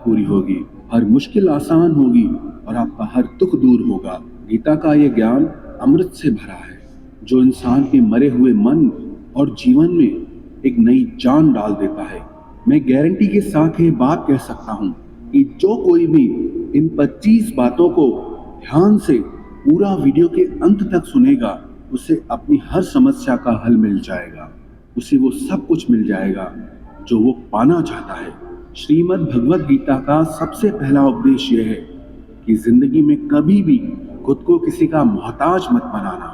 पूरी होगी, हर मुश्किल आसान होगी और आपका हर दुख दूर होगा। गीता का ये ज्ञान अमृत से भरा है, जो इंसान के मरे हुए मन और जीवन में एक नई जान डाल देता है। मैं गारंटी के साथ ये बात कह सकता हूँ कि जो कोई भी इन 25 बातों को ध्यान से पूरा वीडियो के अंत तक सुनेगा, उसे अपनी हर समस्या का हल मिल जाएगा, उसे वो सब कुछ मिल जाएगा जो वो पाना चाहता है। श्रीमद् भगवत गीता का सबसे पहला उपदेश यह है कि जिंदगी में कभी भी खुद को किसी का मोहताज मत बनाना,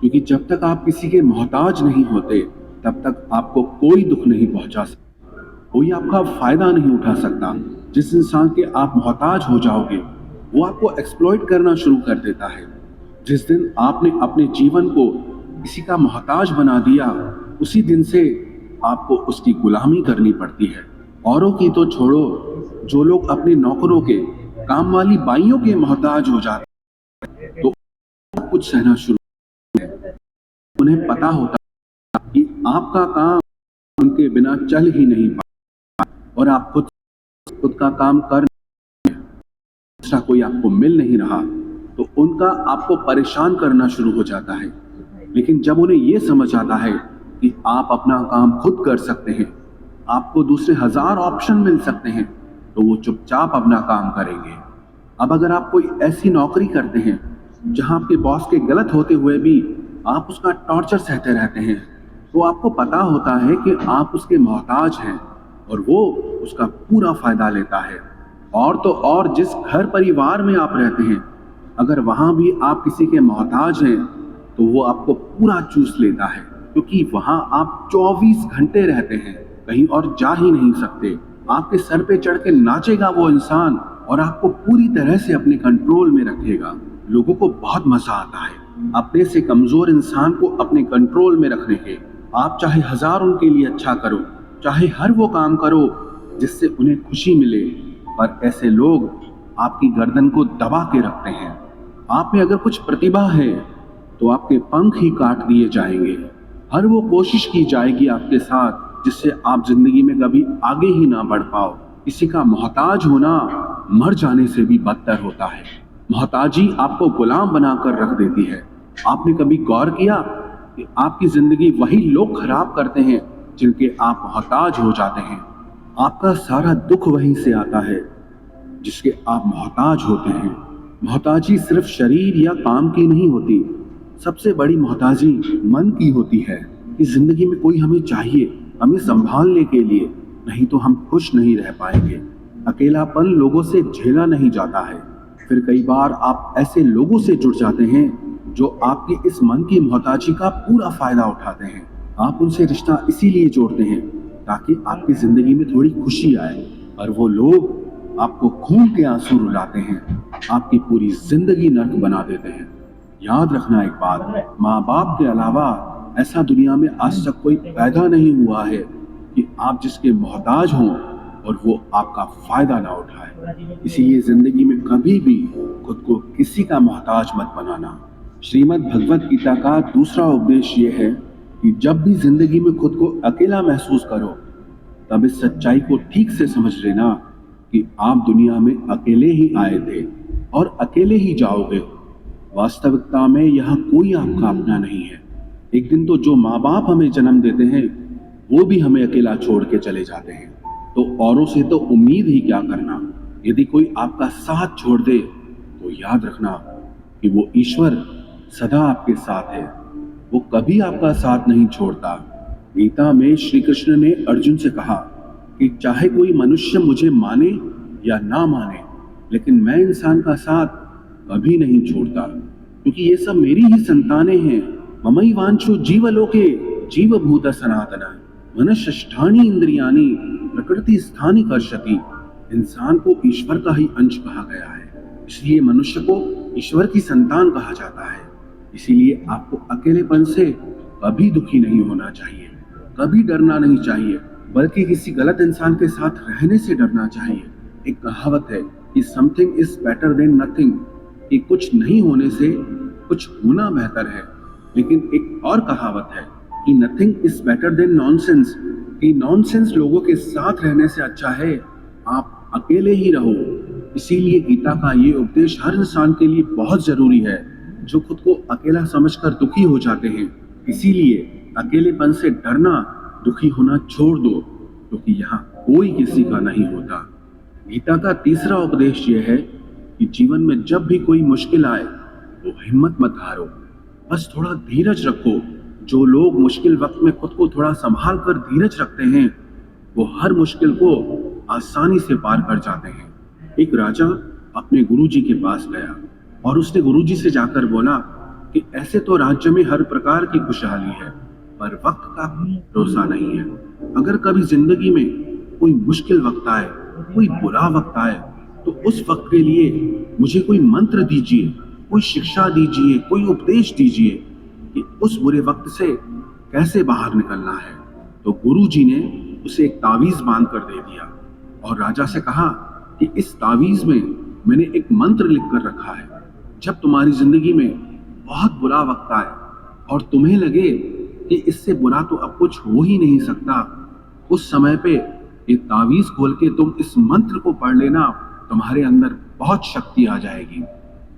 क्योंकि जब तक आप किसी के मोहताज नहीं होते तब तक आपको कोई दुख नहीं पहुंचा सकता, कोई आपका फायदा नहीं उठा सकता। जिस इंसान के आप मोहताज हो जाओगे वो आपको एक्सप्लॉइट करना शुरू कर देता है। जिस दिन आपने अपने जीवन को किसी का मोहताज बना दिया, उसी दिन से आपको उसकी गुलामी करनी पड़ती है। औरों की तो छोड़ो, जो लोग अपने नौकरों के, काम वाली बाइयों के मोहताज हो जाते हैं तो सब कुछ सहना शुरू है। उन्हें पता होता है कि आपका काम उनके बिना चल ही नहीं पाता और आप खुद का काम कर दूसरा कोई आपको मिल नहीं रहा, तो उनका आपको परेशान करना शुरू हो जाता है। लेकिन जब उन्हें यह समझ आता है कि आप अपना काम खुद कर सकते हैं, आपको दूसरे 1000 ऑप्शन मिल सकते हैं, तो वो चुपचाप अपना काम करेंगे। अब अगर आप कोई ऐसी नौकरी करते हैं जहां आपके बॉस के गलत होते हुए भी आप उसका टॉर्चर सहते रहते हैं, तो आपको पता होता है कि आप उसके मोहताज हैं और वो उसका पूरा फायदा लेता है। और तो और जिस घर परिवार में आप रहते हैं, अगर वहां भी आप किसी के मोहताज हैं तो वो आपको पूरा चूस लेता है, क्योंकि वहां आप 24 घंटे रहते हैं, कहीं और जा ही नहीं सकते। आपके सर पे चढ़ के नाचेगा वो इंसान और आपको पूरी तरह से अपने कंट्रोल में रखेगा। लोगों को बहुत मजा आता है अपने से कमजोर इंसान को अपने कंट्रोल में रखने के। आप चाहे 1000 उनके लिए अच्छा करो, चाहे हर वो काम करो जिससे उन्हें खुशी मिले, पर ऐसे लोग आपकी गर्दन को दबा के रखते हैं। आप में अगर कुछ प्रतिभा है तो आपके पंख ही काट दिए जाएंगे। हर वो कोशिश की जाएगी आपके साथ जिससे आप जिंदगी में कभी आगे ही ना बढ़ पाओ। किसी का मोहताज होना मर जाने से भी बदतर होता है। मोहताजी आपको गुलाम बनाकर रख देती है। आपने कभी गौर किया कि आपकी जिंदगी वही लोग खराब करते हैं जिनके आप मोहताज हो जाते हैं। आपका सारा दुख वहीं से आता है जिसके आप मोहताज होते हैं। मोहताजी सिर्फ शरीर या काम की नहीं होती, सबसे बड़ी मोहताजी मन की होती है कि जिंदगी में कोई हमें चाहिए, हमें संभालने के लिए, नहीं तो हम खुश नहीं रह पाएंगे। अकेलापन लोगों से झेला नहीं जाता है। फिर कई बार आप ऐसे लोगों से जुड़ जाते हैं जो आपकी इस मन की मोहताजी का पूरा फायदा उठाते हैं। आप उनसे रिश्ता इसीलिए जोड़ते हैं ताकि आपकी जिंदगी में थोड़ी खुशी आए, और वो लोग आपको खून के आंसू रुलाते हैं, आपकी पूरी जिंदगी नर्क बना देते हैं। याद रखना एक बात, माँ बाप के अलावा ऐसा दुनिया में आज तक कोई पैदा नहीं हुआ है कि आप जिसके मोहताज हों और वो आपका फायदा ना उठाए। इसीलिए जिंदगी में कभी भी खुद को किसी का मोहताज मत बनाना। श्रीमद् भगवत गीता का दूसरा उपदेश ये है कि जब भी जिंदगी में खुद को अकेला महसूस करो, तब इस सच्चाई को ठीक से समझ लेना कि आप दुनिया में अकेले ही आए थे और अकेले ही जाओगे। वास्तविकता में यहाँ कोई आपका अपना नहीं है। एक दिन तो जो माँ बाप हमें जन्म देते हैं वो भी हमें अकेला छोड़ के चले जाते हैं, तो औरों से तो उम्मीद ही क्या करना। यदि कोई आपका साथ छोड़ दे तो याद रखना कि वो ईश्वर सदा आपके साथ है, वो कभी आपका साथ नहीं छोड़ता। गीता में श्री कृष्ण ने अर्जुन से कहा कि चाहे कोई मनुष्य मुझे माने या ना माने, लेकिन मैं इंसान का साथ कभी नहीं छोड़ता, क्योंकि ये सब मेरी ही संतानें हैं। ममैवांशो जीवलोके जीवभूत सनातन मनश्ष्ठानि इंद्रियाणि प्रकृति स्थानि कर्षति। इंसान को ईश्वर का ही अंश कहा गया है, इसलिए मनुष्य को ईश्वर की संतान कहा जाता है। इसीलिए आपको अकेलेपन से कभी दुखी नहीं होना चाहिए, कभी डरना नहीं चाहिए, बल्कि किसी गलत इंसान के साथ रहने से डरना चाहिए। एक कहावत है कि something is better than nothing, कि कुछ नहीं होने से कुछ होना बेहतर है। लेकिन एक और कहावत है कि nothing is better than nonsense, कि नॉनसेंस लोगों के साथ रहने से अच्छा है आप अकेले ही रहो। इसीलिए गीता का ये उपदेश हर इंसान के लिए बहुत जरूरी है जो खुद को अकेला समझकर दुखी हो जाते हैं। इसीलिए अकेलेपन से डरना, दुखी होना छोड़ दो, क्योंकि यहाँ कोई किसी का नहीं होता। गीता का तीसरा उपदेश यह है कि जीवन में जब भी कोई मुश्किल आए तो हिम्मत मत हारो, बस थोड़ा धीरज रखो। जो लोग मुश्किल वक्त में खुद को थोड़ा संभाल कर धीरज रखते हैं वो हर मुश्किल को आसानी से पार कर जाते हैं। एक राजा अपने गुरुजी के पास गया और उसने गुरुजी से जाकर बोला कि ऐसे तो राज्य में हर प्रकार की खुशहाली है, पर वक्त का भरोसा नहीं है। अगर कभी जिंदगी में कोई मुश्किल वक्त आए, कोई बुरा वक्त आए, तो उस वक्त के लिए मुझे कोई मंत्र दीजिए, कोई शिक्षा दीजिए, कोई उपदेश दीजिए कि उस बुरे वक्त से कैसे बाहर निकलना है। तो गुरुजी ने उसे एक तावीज बांध कर दे दिया और राजा से कहा कि इस तावीज में मैंने एक मंत्र लिख कर रखा है। जब तुम्हारी जिंदगी में बहुत बुरा वक्त आए और तुम्हें लगे कि इससे बुरा तो अब कुछ हो ही नहीं सकता, उस समय पे ये तावीज खोल के तुम इस मंत्र को पढ़ लेना, तुम्हारे अंदर बहुत शक्ति आ जाएगी।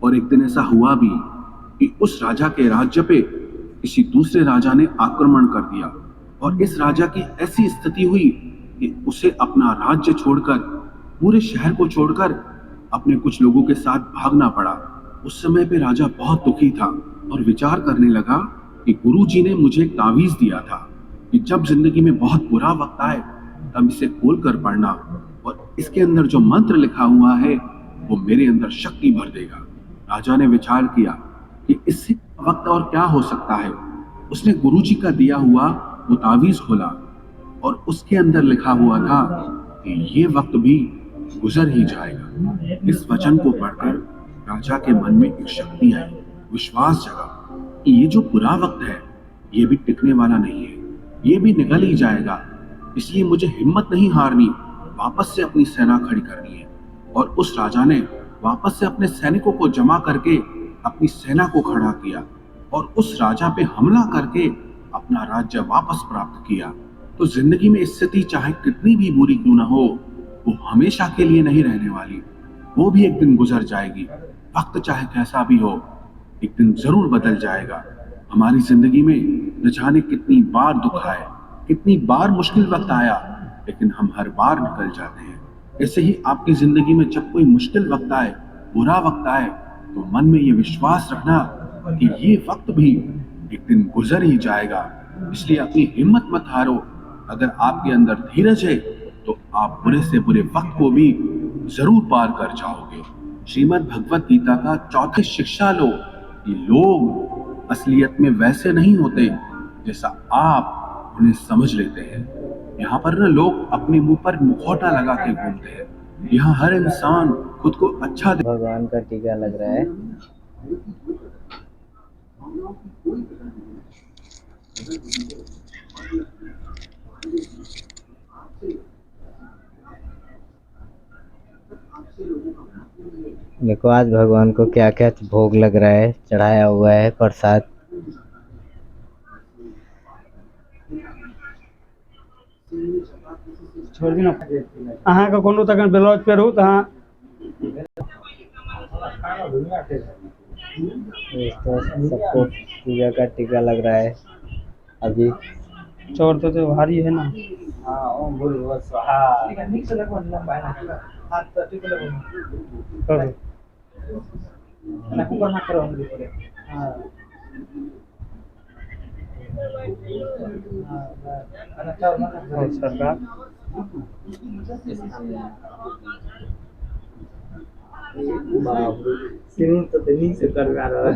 और एक दिन ऐसा हुआ भी कि उस राजा के राज्य पे किसी दूसरे राजा ने आक्रमण कर दिया और इस राजा की ऐसी स्थिति हुई कि उसे अपना राज्य छोड़कर, पूरे शहर को छोड़कर अपने कुछ लोगों के साथ भागना पड़ा। उस समय पे राजा बहुत दुखी था और विचार करने लगा कि गुरुजी ने मुझे एक तावीज दिया था कि जब जिंदगी में बहुत बुरा वक्त आए तब इसे खोल कर पढ़ना और इसके अंदर जो मंत्र लिखा हुआ है वो मेरे अंदर शक्ति भर देगा। राजा ने विचार किया कि इससे वक्त और क्या हो सकता है। उसने गुरुजी का दिया हुआ वो तावीज खोला और उसके अंदर लिखा हुआ था कि ये वक्त भी गुजर ही जाएगा। इस वचन को पढ़कर राजा के मन में एक शक्ति आई, विश्वास जगा कि ये जो बुरा वक्त है ये भी टिकने वाला नहीं है, ये भी निकल ही जाएगा। इसलिए मुझे हिम्मत नहीं हारनी, वापस से अपनी सेना खड़ी करनी है। और उस राजा ने वापस से अपने सैनिकों को जमा करके अपनी सेना को खड़ा किया और उस राजा पे हमला करके अपना राज्य वापस प्राप्त किया। तो जिंदगी में स्थिति चाहे कितनी भी बुरी क्यों ना हो, वो हमेशा के लिए नहीं रहने वाली, वो भी एक दिन गुजर जाएगी। वक्त चाहे कैसा भी हो, एक दिन जरूर बदल जाएगा। हमारी जिंदगी में न जाने कितनी बार दुख आए, कितनी बार मुश्किल वक्त आया, लेकिन हम हर बार निकल जाते हैं। ऐसे ही आपकी जिंदगी में जब कोई मुश्किल वक्त आए, बुरा वक्त आए, तो मन में ये विश्वास रखना कि ये वक्त भी एक दिन गुजर ही जाएगा। इसलिए अपनी हिम्मत मत हारो। अगर आपके अंदर धीरज है तो आप बुरे से बुरे वक्त को भी जरूर पार कर जाओगे। श्रीमद् भगवत गीता का चौथा शिक्षा लो कि लोग असलियत में वैसे नहीं होते जैसा आप उन्हें समझ लेते हैं। यहाँ पर ना लोग अपने मुंह पर मुखौटा लगा के घूमते हैं। यहाँ हर इंसान खुद को अच्छा भगवान का टीका लग रहा है। देखो आज भगवान को क्या क्या भोग लग रहा है, चढ़ाया हुआ है प्रसाद। छोड़ दी ना अहाँ का कोनो तक ब्लाउज पे रहू तो सबको पूजा का टीका लग रहा है अभी। चोर तो भारी है ना। सरकार तो नहीं से करवा रहा है।